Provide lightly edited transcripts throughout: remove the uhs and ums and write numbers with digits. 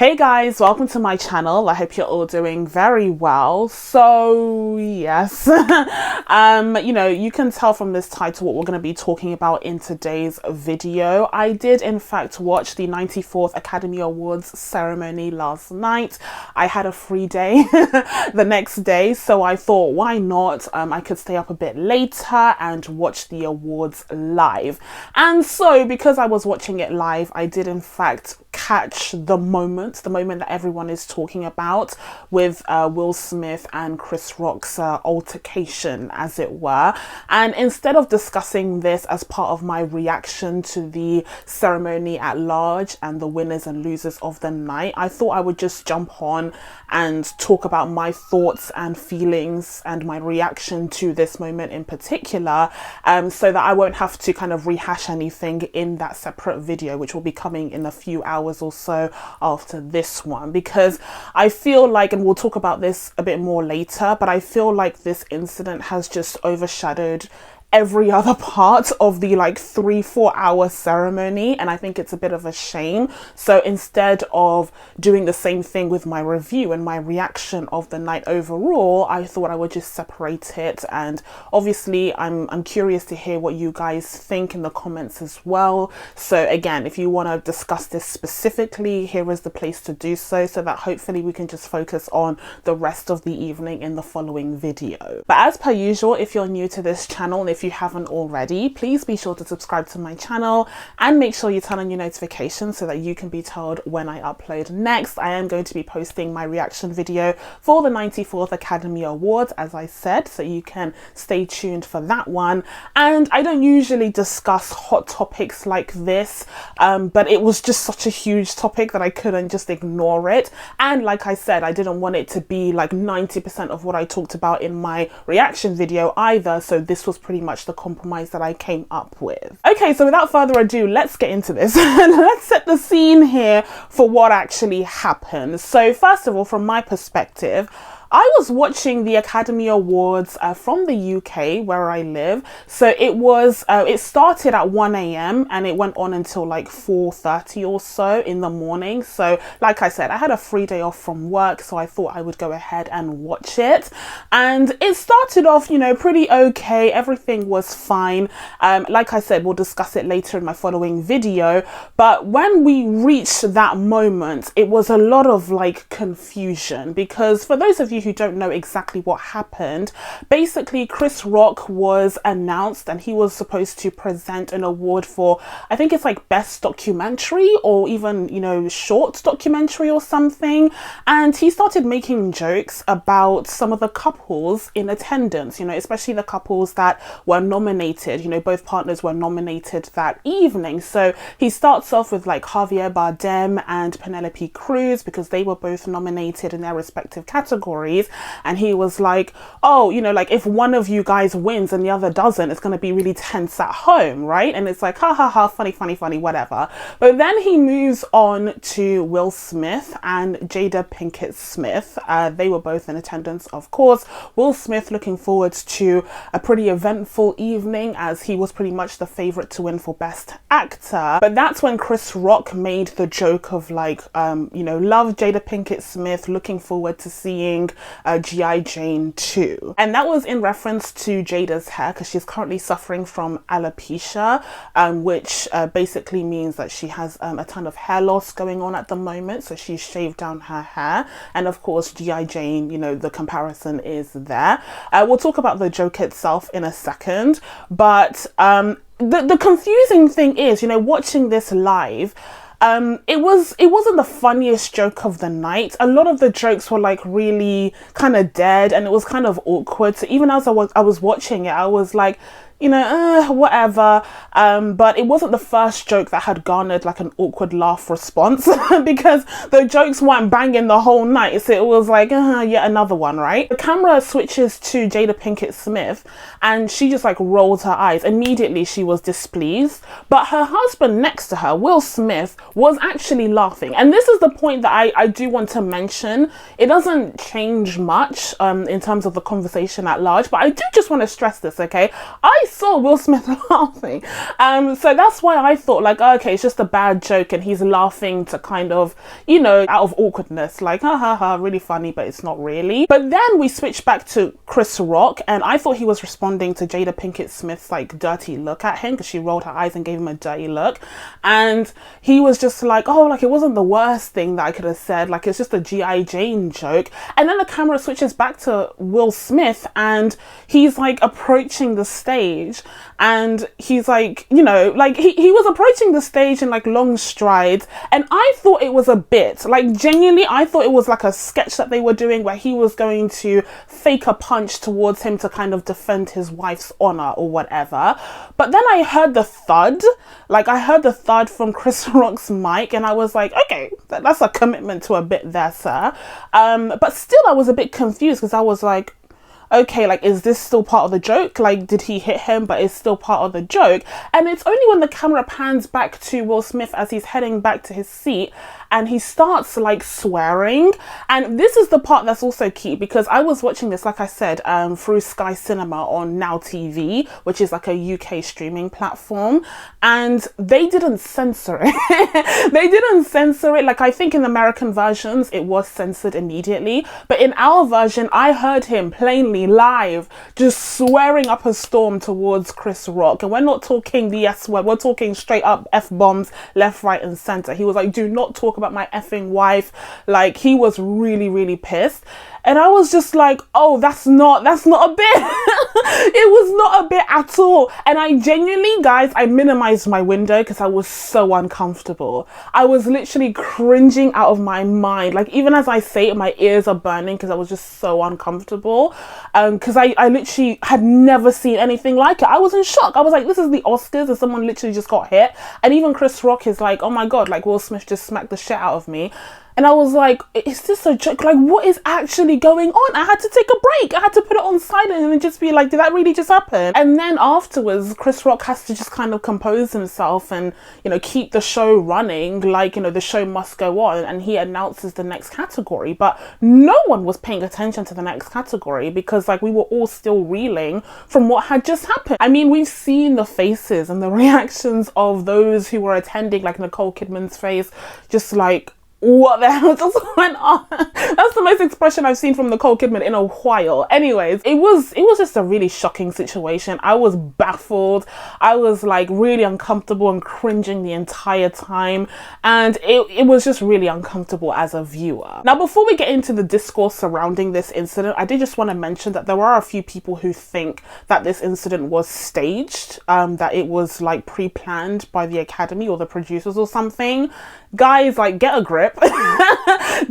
Hey guys, welcome to my channel. I hope you're all doing very well. So yes, you can tell from this title what we're going to be talking about in today's video. I did in fact watch the 94th Academy Awards ceremony last night. I had a free day the next day, so I thought why not? I could stay up a bit later and watch the awards live. And so because I was watching it live, I did in fact catch the moment that everyone is talking about with Will Smith and Chris Rock's altercation, as it were. And instead of discussing this as part of my reaction to the ceremony at large and the winners and losers of the night, I thought I would just jump on and talk about my thoughts and feelings and my reaction to this moment in particular, so that I won't have to kind of rehash anything in that separate video, which will be coming in a few hours or so after this one, because I feel like, and we'll talk about this a bit more later, but I feel like this incident has just overshadowed every other part of the 3-4 hour ceremony, and I think it's a bit of a shame. So instead of doing the same thing with my review and my reaction of the night overall, I thought I would just separate it. And obviously I'm curious to hear what you guys think in the comments as well. So again, if you want to discuss this specifically, here is the place to do so that hopefully we can just focus on the rest of the evening in the following video. But as per usual, if you're new to this channel, and if you haven't already, please be sure to subscribe to my channel and make sure you turn on your notifications so that you can be told when I upload next. I am going to be posting my reaction video for the 94th Academy Awards, as I said, so you can stay tuned for that one. And I don't usually discuss hot topics like this, but it was just such a huge topic that I couldn't just ignore it. And like I said, I didn't want it to be like 90% of what I talked about in my reaction video either, so this was pretty much the compromise that I came up with. Okay, so without further ado, let's get into this. Let's set the scene here for what actually happened. So first of all, from my perspective, I was watching the Academy Awards from the UK where I live. So it started at 1 a.m. and it went on until 4:30 or so in the morning. So like I said, I had a free day off from work, so I thought I would go ahead and watch it. And it started off, pretty okay. Everything was fine. Like I said, we'll discuss it later in my following video. But when we reached that moment, it was a lot of confusion, because for those of you who don't know exactly what happened, basically Chris Rock was announced and he was supposed to present an award for, I think it's best documentary or even short documentary or something, and he started making jokes about some of the couples in attendance, especially the couples that were nominated. Both partners were nominated that evening. So he starts off with Javier Bardem and Penelope Cruz, because they were both nominated in their respective categories. And he was like, oh, if one of you guys wins and the other doesn't, it's going to be really tense at home, right? And it's like, ha ha ha, funny, whatever. But then he moves on to Will Smith and Jada Pinkett Smith. They were both in attendance, of course. Will Smith looking forward to a pretty eventful evening, as he was pretty much the favorite to win for Best Actor. But that's when Chris Rock made the joke of love Jada Pinkett Smith, looking forward to seeing G.I. Jane 2. And that was in reference to Jada's hair, because she's currently suffering from alopecia, which basically means that she has a ton of hair loss going on at the moment. So she's shaved down her hair. And of course, G.I. Jane, the comparison is there. We'll talk about the joke itself in a second. But the confusing thing is, watching this live, it wasn't the funniest joke of the night. A lot of the jokes were really kind of dead, and it was kind of awkward. So even as I was watching it, I was like, whatever. But it wasn't the first joke that had garnered an awkward laugh response, because the jokes weren't banging the whole night. So it was yet another one, right? The camera switches to Jada Pinkett Smith and she just rolls her eyes. Immediately she was displeased, but her husband next to her, Will Smith, was actually laughing. And this is the point that I do want to mention. It doesn't change much in terms of the conversation at large, but I do just want to stress this, okay? I saw Will Smith laughing. So that's why I thought like, okay, it's just a bad joke and he's laughing to kind of, you know, out of awkwardness, like, ha ha ha, really funny, but it's not really. But then we switched back to Chris Rock, and I thought he was responding to Jada Pinkett Smith's like dirty look at him, because she rolled her eyes and gave him a dirty look. And he was just like, oh, like it wasn't the worst thing that I could have said, like it's just a G.I. Jane joke. And then the camera switches back to Will Smith and he's like approaching the stage, and he's like, you know, like he was approaching the stage in like long strides, and I thought it was a bit, like genuinely I thought it was like a sketch that they were doing where he was going to fake a punch towards him to kind of defend his wife's honor or whatever. But then I heard the thud, like I heard the thud from Chris Rock's mic, and I was like, okay, that's a commitment to a bit there, sir. But still I was a bit confused, because I was like, okay, like, is this still part of the joke? Like, did he hit him, but it's still part of the joke? And it's only when the camera pans back to Will Smith as he's heading back to his seat and he starts like swearing. And this is the part that's also key, because I was watching this, like I said, through Sky Cinema on Now TV, which is like a UK streaming platform, and they didn't censor it. They didn't censor it. Like, I think in American versions it was censored immediately, but in our version I heard him plainly live just swearing up a storm towards Chris Rock. And we're not talking the S word, we're talking straight up F-bombs left, right and center. He was like, do not talk about my effing wife. Like, he was really, really pissed. And I was just like, oh, that's not a bit. It was not a bit at all. And I genuinely, guys, I minimized my window because I was so uncomfortable. I was literally cringing out of my mind. Like, even as I say it, my ears are burning because I was just so uncomfortable. Because I literally had never seen anything like it. I was in shock. I was like, this is the Oscars and someone literally just got hit. And even Chris Rock is like, oh my God, like Will Smith just smacked the shit out of me. And I was like, is this a joke? Like, what is actually going on? I had to take a break. I had to put it on silent and just be like, did that really just happen? And then afterwards, Chris Rock has to just kind of compose himself and, you know, keep the show running. Like, you know, the show must go on. And he announces the next category. But no one was paying attention to the next category because, like, we were all still reeling from what had just happened. I mean, we've seen the faces and the reactions of those who were attending, like Nicole Kidman's face, just like, what the hell just went on? That's the most expression I've seen from Nicole Kidman in a while. Anyways, it was just a really shocking situation. I was baffled. I was like really uncomfortable and cringing the entire time. And it was just really uncomfortable as a viewer. Now, before we get into the discourse surrounding this incident, I did just want to mention that there are a few people who think that this incident was staged, that it was like pre-planned by the Academy or the producers or something. Guys, like, get a grip.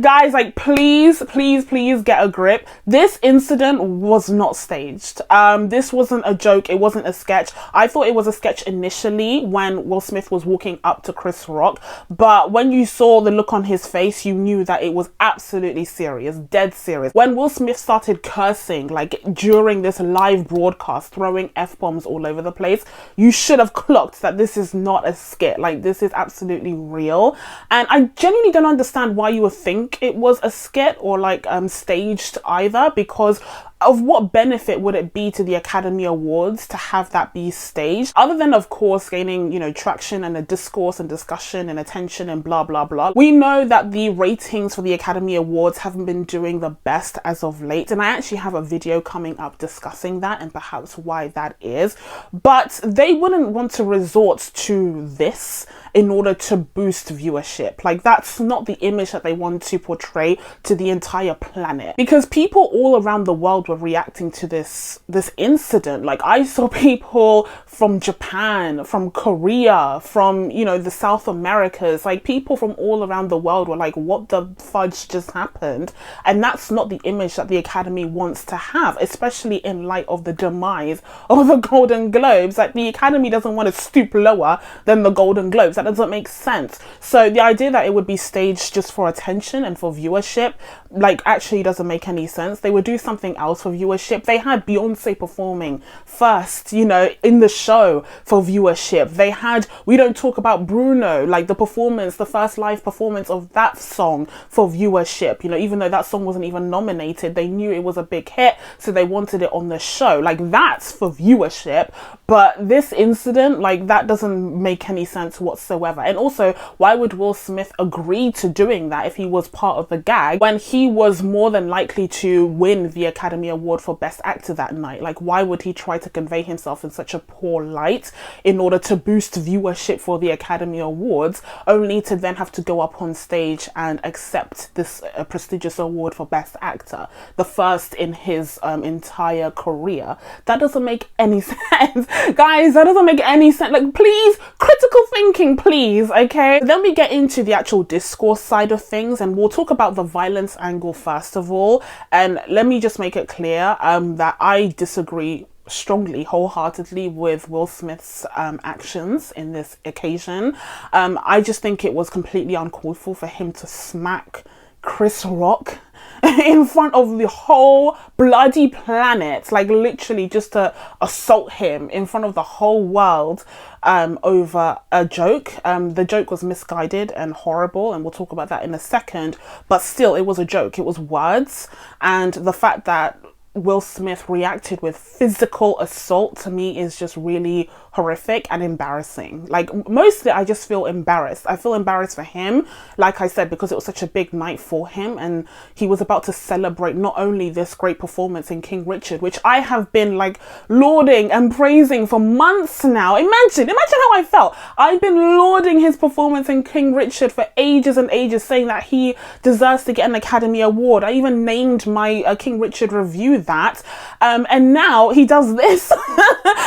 Guys, like, please get a grip. This incident was not staged. This wasn't a joke. It wasn't a sketch. I thought it was a sketch initially when Will Smith was walking up to Chris Rock, but when you saw the look on his face, you knew that it was absolutely serious, dead serious. When Will Smith started cursing, like, during this live broadcast, throwing F-bombs all over the place, you should have clocked that this is not a skit. Like, this is absolutely real. And I genuinely don't understand why you would think it was a skit or like staged either, because of what benefit would it be to the Academy Awards to have that be staged, other than of course gaining, you know, traction and a discourse and discussion and attention and blah blah blah. We know that the ratings for the Academy Awards haven't been doing the best as of late, and I actually have a video coming up discussing that and perhaps why that is. But they wouldn't want to resort to this in order to boost viewership. Like, that's not the image that they want to portray to the entire planet, because people all around the world were reacting to this incident. Like, I saw people from Japan, from Korea, from, you know, the South Americas, like people from all around the world were like, what the fudge just happened? And that's not the image that the Academy wants to have, especially in light of the demise of the Golden Globes. Like, the Academy doesn't want to stoop lower than the Golden Globes. That doesn't make sense. So the idea that it would be staged just for attention and for viewership, like, actually doesn't make any sense. They would do something else for viewership. They had Beyonce performing first, you know, in the show for viewership. They had We Don't Talk About Bruno, like the performance, the first live performance of that song for viewership. You know, even though that song wasn't even nominated, they knew it was a big hit, so they wanted it on the show. Like, that's for viewership. But this incident, like, that doesn't make any sense whatsoever. And also, why would Will Smith agree to doing that if he was part of the gag when he was more than likely to win the Academy Award for Best Actor that night? Like, why would he try to convey himself in such a poor light in order to boost viewership for the Academy Awards, only to then have to go up on stage and accept this prestigious award for Best Actor, the first in his entire career? That doesn't make any sense. Guys, that doesn't make any sense. Like, please, critical thinking, please, okay? Then we get into the actual discourse side of things, and we'll talk about the violence angle first of all. And let me just make it clear that I disagree strongly, wholeheartedly with Will Smith's actions in this occasion. I just think it was completely uncalled for him to smack Chris Rock in front of the whole bloody planet, like literally just to assault him in front of the whole world over a joke. The joke was misguided and horrible, and we'll talk about that in a second, but still, it was a joke. It was words, and the fact that Will Smith reacted with physical assault, to me, is just really horrific and embarrassing. Like, mostly I just feel embarrassed. I feel embarrassed for him, like I said, because it was such a big night for him, and he was about to celebrate not only this great performance in King Richard, which I have been like lauding and praising for months now. Imagine how I felt. I've been lauding his performance in King Richard for ages and ages, saying that he deserves to get an Academy Award. I even named my King Richard review that, and now he does this.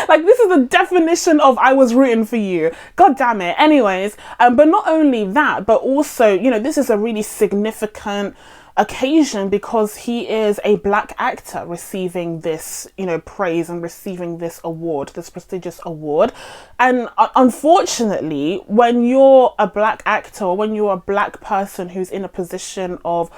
Like, this is the definition of I was rooting for you. God damn it. Anyways, but not only that, but also, you know, this is a really significant occasion because he is a black actor receiving this, you know, praise and receiving this award, this prestigious award. And unfortunately, when you're a black actor, or when you're a black person who's in a position of,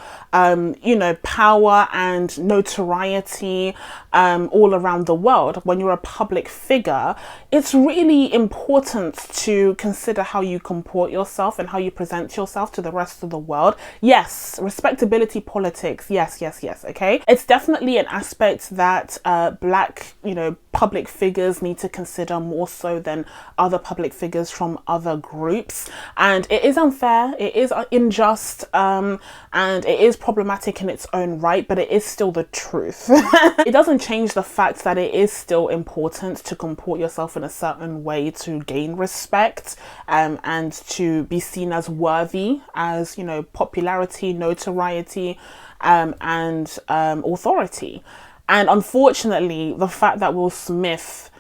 you know, power and notoriety all around the world, when you're a public figure, it's really important to consider how you comport yourself and how you present yourself to the rest of the world. Yes, respectability politics, yes, okay? It's definitely an aspect that black, you know, public figures need to consider more so than other public figures from other groups. And it is unfair, it is unjust, and it is problematic in its own right, but it is still the truth. It doesn't change the fact that it is still important to comport yourself in a certain way to gain respect, and to be seen as worthy, as, you know, popularity, notoriety, and authority. And unfortunately, the fact that Will Smith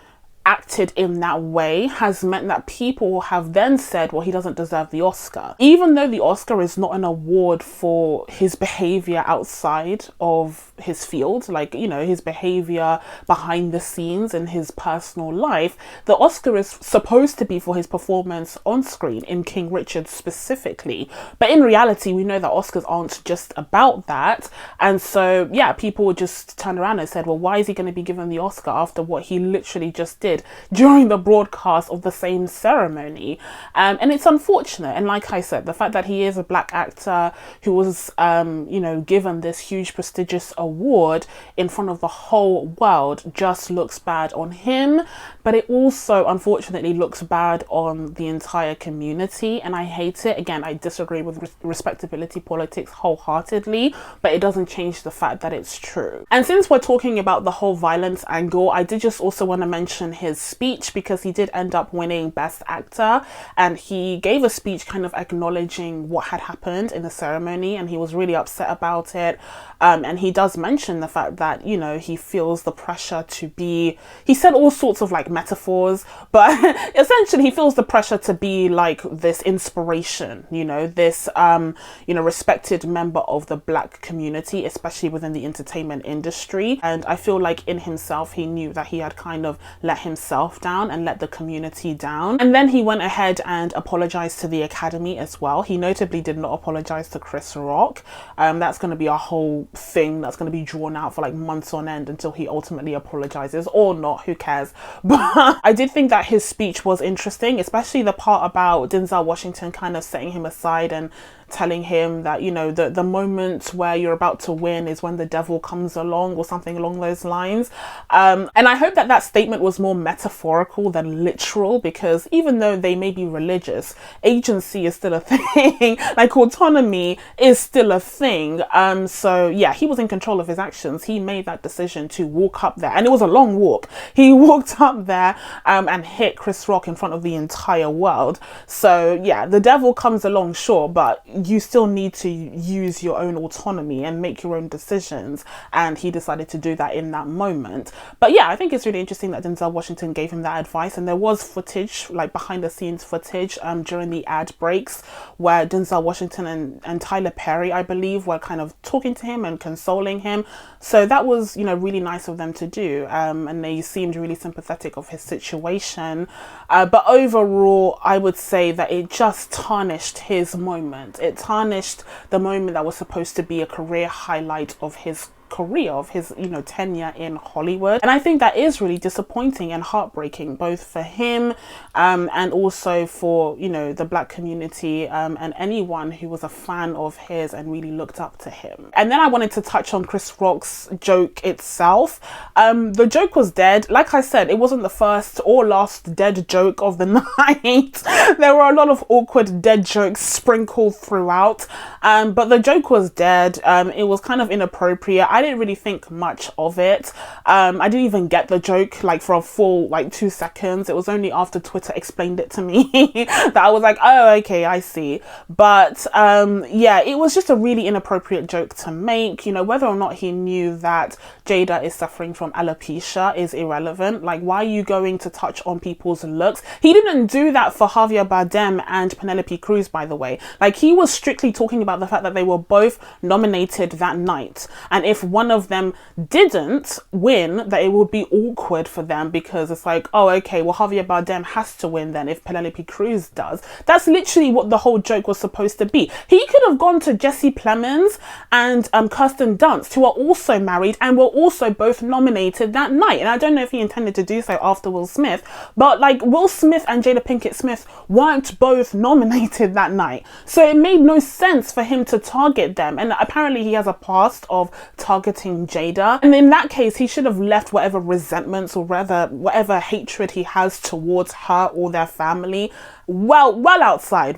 acted in that way has meant that people have then said, well, he doesn't deserve the Oscar. Even though the Oscar is not an award for his behavior outside of his field, like, you know, his behavior behind the scenes in his personal life, the Oscar is supposed to be for his performance on screen in King Richard specifically. But in reality, we know that Oscars aren't just about that. And so, yeah, people just turned around and said, well, why is he going to be given the Oscar after what he literally just did during the broadcast of the same ceremony? And it's unfortunate. And like I said, the fact that he is a black actor who was, you know, given this huge prestigious award in front of the whole world just looks bad on him. But it also, unfortunately, looks bad on the entire community. And I hate it. Again, I disagree with respectability politics wholeheartedly, but it doesn't change the fact that it's true. And since we're talking about the whole violence angle, I did just also want to mention his speech, because he did end up winning Best Actor, and he gave a speech kind of acknowledging what had happened in the ceremony, and he was really upset about it. And he does mention the fact that, you know, he feels the pressure to be, he said all sorts of like metaphors, but essentially he feels the pressure to be like this inspiration, you know, this, you know, respected member of the black community, especially within the entertainment industry. And I feel like in himself, he knew that he had kind of let himself down and let the community down. And then he went ahead and apologized to the Academy as well. He notably did not apologize to Chris Rock. That's going to be a whole thing that's going to be drawn out for like months on end until he ultimately apologizes, or not, who cares. But I did think that his speech was interesting, especially the part about Denzel Washington kind of setting him aside and telling him that, you know, the moment where you're about to win is when the devil comes along, or something along those lines. And I hope that that statement was more metaphorical than literal, because even though they may be religious, agency is still a thing. Like, autonomy is still a thing. So yeah, he was in control of his actions. He made that decision to walk up there, and it was a long walk. He walked up there and hit Chris Rock in front of the entire world. So yeah, the devil comes along, sure, but you still need to use your own autonomy and make your own decisions, and he decided to do that in that moment. But yeah, I think it's really interesting that Denzel Washington gave him that advice, and there was footage, like behind the scenes footage during the ad breaks, where Denzel Washington and Tyler Perry, I believe, were kind of talking to him and consoling him. So that was, you know, really nice of them to do, and they seemed really sympathetic of his situation. But overall, I would say that it just tarnished his moment. It tarnished the moment that was supposed to be a career highlight of his career, of his, you know, tenure in Hollywood. And I think that is really disappointing and heartbreaking, both for him and also for, you know, the Black community and anyone who was a fan of his and really looked up to him. And then I wanted to touch on Chris Rock's joke itself. The joke was dead. Like I said, it wasn't the first or last dead joke of the night. There were a lot of awkward dead jokes sprinkled throughout, but the joke was dead. It was kind of inappropriate. I didn't really think much of it. I didn't even get the joke like for a full like 2 seconds. It was only after Twitter explained it to me that I was like, oh, okay, I see. But yeah, it was just a really inappropriate joke to make. You know, whether or not he knew that Jada is suffering from alopecia is irrelevant. Like, why are you going to touch on people's looks? He didn't do that for Javier Bardem and Penelope Cruz, by the way. Like, he was strictly talking about the fact that they were both nominated that night, and if one of them didn't win, that it would be awkward for them, because it's like, oh, okay, well, Javier Bardem has to win then if Penelope Cruz does. That's literally what the whole joke was supposed to be. He could have gone to Jesse Plemons and Kirsten Dunst, who are also married and were also both nominated that night. And I don't know if he intended to do so after Will Smith, but like, Will Smith and Jada Pinkett Smith weren't both nominated that night, so it made no sense for him to target them. And apparently he has a past of targeting Jada, and in that case he should have left whatever resentments or whatever hatred he has towards her or their family well outside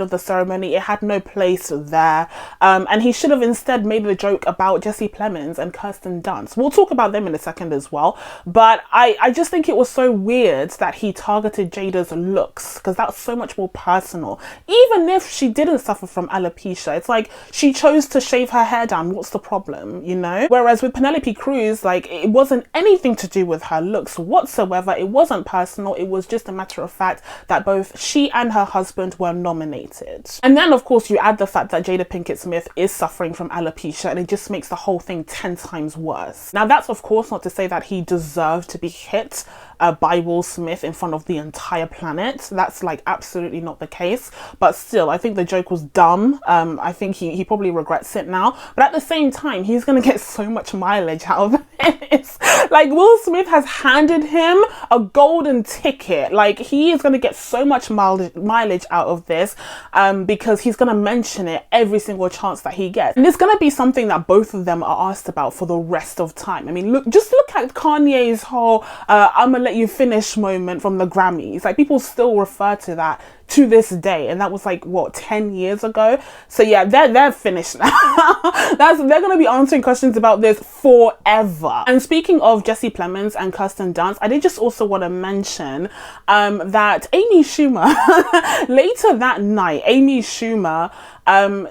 of the ceremony. It had no place there, and he should have instead made the joke about Jesse Plemons and Kirsten Dunst. We'll talk about them in a second as well, but I just think it was so weird that he targeted Jada's looks, because that's so much more personal. Even if she didn't suffer from alopecia, it's like, she chose to shave her hair down, what's the problem, you know? Whereas with Penelope Cruz, like, it wasn't anything to do with her looks whatsoever. It wasn't personal. It was just a matter of fact that both she and her husband were nominated. And then of course you add the fact that Jada Pinkett Smith is suffering from alopecia, and it just makes the whole thing 10 times worse. Now, that's of course not to say that he deserved to be hit by Will Smith in front of the entire planet. That's like absolutely not the case, but still, I think the joke was dumb. I think he probably regrets it now, but at the same time, he's gonna get so much mileage out of this. Like, Will Smith has handed him a golden ticket. Like, he is gonna get so much mileage out of this, because he's gonna mention it every single chance that he gets, and it's gonna be something that both of them are asked about for the rest of time. I mean, just look at Kanye's whole I'm gonna let you finish moment from the Grammys. Like, people still refer to that to this day, and that was like, what, 10 years ago? So yeah, they're finished now. They're gonna be answering questions about this forever. And speaking of Jesse Plemons and Kirsten Dunst, I did just also want to mention that Amy Schumer later that night, Amy Schumer,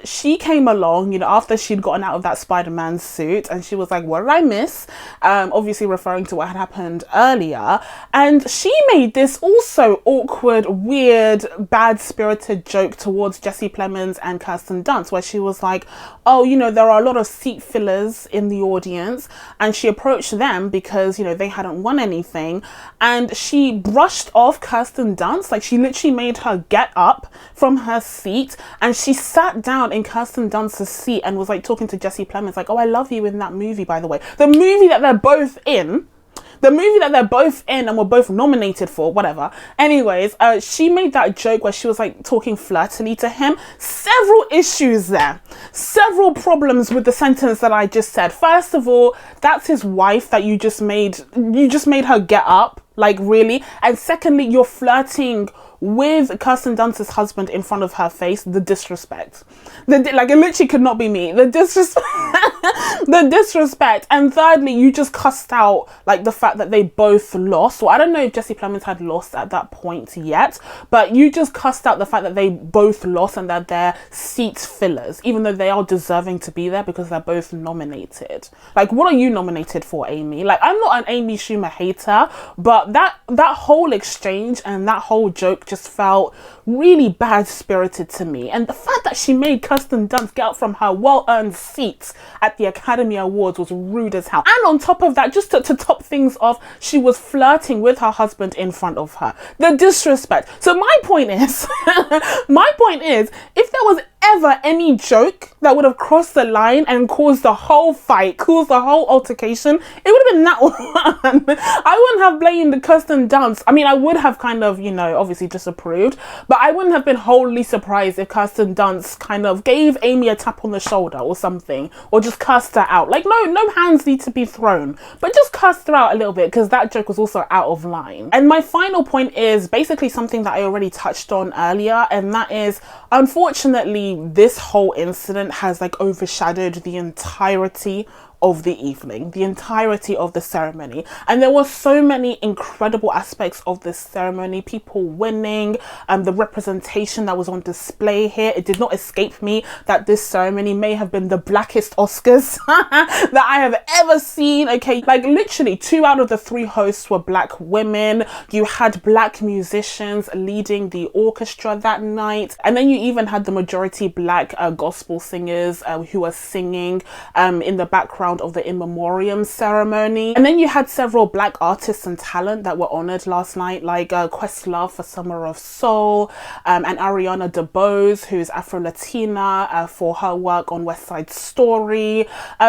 she came along, you know, after she'd gotten out of that Spider-Man suit, and she was like, what did I miss? Obviously referring to what had happened earlier, and she made this also awkward, weird, bad-spirited joke towards Jesse Plemons and Kirsten Dunst, where she was like, oh, you know, there are a lot of seat fillers in the audience, and she approached them because, you know, they hadn't won anything, and she brushed off Kirsten Dunst. Like, she literally made her get up from her seat, and she sat down in Kirsten Dunst's seat and was like talking to Jesse Plemons like, oh, I love you in that movie, by the way. The movie that they're both in. And were both nominated for, whatever. Anyways, she made that joke where she was like talking flirtily to him. Several issues there. Several problems with the sentence that I just said. First of all, that's his wife that you just made her get up. Like, really? And secondly, you're flirting with Kirsten Dunst's husband in front of her face. The disrespect. Like, it literally could not be me. The disrespect. The disrespect. And thirdly, you just cussed out like the fact that they both lost. Well, I don't know if Jesse Plemons had lost at that point yet, but you just cussed out the fact that they both lost and that they're seat fillers, even though they are deserving to be there because they're both nominated. Like, what are you nominated for, Amy? Like, I'm not an Amy Schumer hater, but that whole exchange and that whole joke just felt really bad-spirited to me. And the fact that she made Kirsten Dunst get out from her well-earned seat at the Academy Awards was rude as hell. And on top of that, just to top things off, she was flirting with her husband in front of her. The disrespect. So my point is, if there was ever any joke that would have crossed the line and caused the whole fight, caused the whole altercation, it would have been that one. I wouldn't have blamed Kirsten Dunst. I mean, I would have kind of, you know, obviously disapproved, but I wouldn't have been wholly surprised if Kirsten Dunst kind of gave Amy a tap on the shoulder or something, or just cursed her out. Like, no hands need to be thrown, but just cursed her out a little bit, because that joke was also out of line. And my final point is basically something that I already touched on earlier, and that is, unfortunately, this whole incident has like overshadowed the entirety of the evening, the entirety of the ceremony. And there were so many incredible aspects of this ceremony, people winning, the representation that was on display here. It did not escape me that this ceremony may have been the blackest Oscars that I have ever seen. Okay, like literally 2 out of the 3 hosts were black women. You had black musicians leading the orchestra that night, and then you even had the majority black gospel singers who were singing in the background of the in memoriam ceremony. And then you had several black artists and talent that were honored last night, like Questlove for Summer of Soul, and Ariana DeBose, who's Afro-Latina, for her work on West Side Story.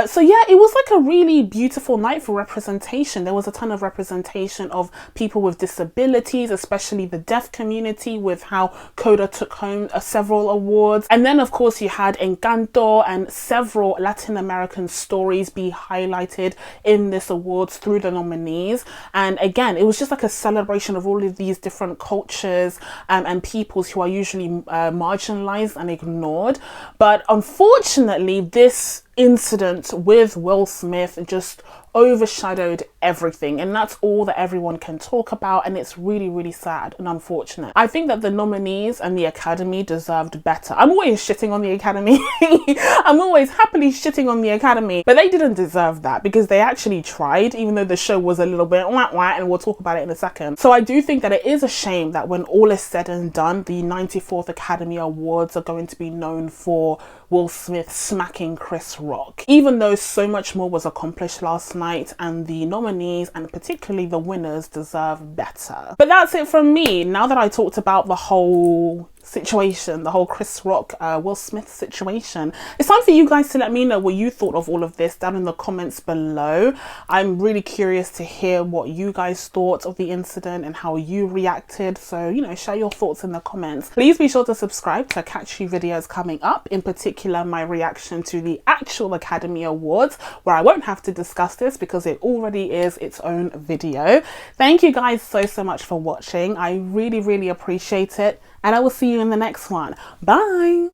So yeah, it was like a really beautiful night for representation. There was a ton of representation of people with disabilities, especially the deaf community, with how Coda took home several awards. And then of course you had Encanto and several Latin American stories be highlighted in this awards through the nominees. And again, it was just like a celebration of all of these different cultures and peoples who are usually marginalized and ignored. But unfortunately, this incident with Will Smith just overshadowed everything, and that's all that everyone can talk about, and it's really, really sad and unfortunate. I think that the nominees and the Academy deserved better. I'm always shitting on the Academy. I'm always happily shitting on the Academy, but they didn't deserve that because they actually tried, even though the show was a little bit wah, and we'll talk about it in a second. So I do think that it is a shame that when all is said and done, the 94th Academy Awards are going to be known for Will Smith smacking Chris Rock, even though so much more was accomplished last night and the nominees and particularly the winners deserve better. But that's it from me. Now that I talked about the whole situation, the whole Chris Rock, Will Smith situation, it's time for you guys to let me know what you thought of all of this down in the comments below. I'm really curious to hear what you guys thought of the incident and how you reacted. So, you know, share your thoughts in the comments. Please be sure to subscribe to catch you videos coming up, in particular my reaction to the actual Academy Awards, where I won't have to discuss this because it already is its own video. Thank you guys so much for watching. I really appreciate it, and I will see you in the next one. Bye.